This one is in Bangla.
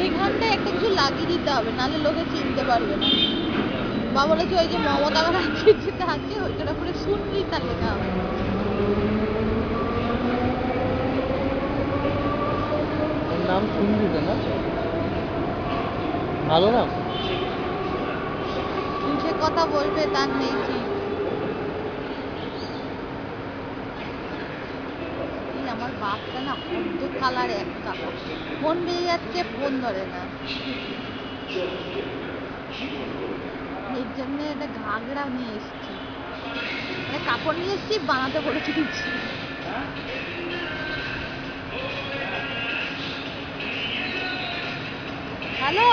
এইখানটায় একটা কিছু লাগিয়ে দিতে হবে, নাহলে লোকে চিনতে পারবে না। বা বলেছে ওই যে মমতা ব্যানার্জি যেটা আছে ওইটার উপরে সুনলিতা লেখা হবে। ওর নাম সুনলিতা না? ভালো নাম। সে কথা বলবে তার নেই ঠিক। আমার বাপটা না অর্ধ কালার এক কালার, ফোন বেজে যাচ্ছে ফোন ধরে না, এর জন্য একটা ঘাগড়া নিয়ে এসেছি, মানে কাপড় নিয়ে এসেছি বানাতে বলে দিয়েছি। হ্যালো।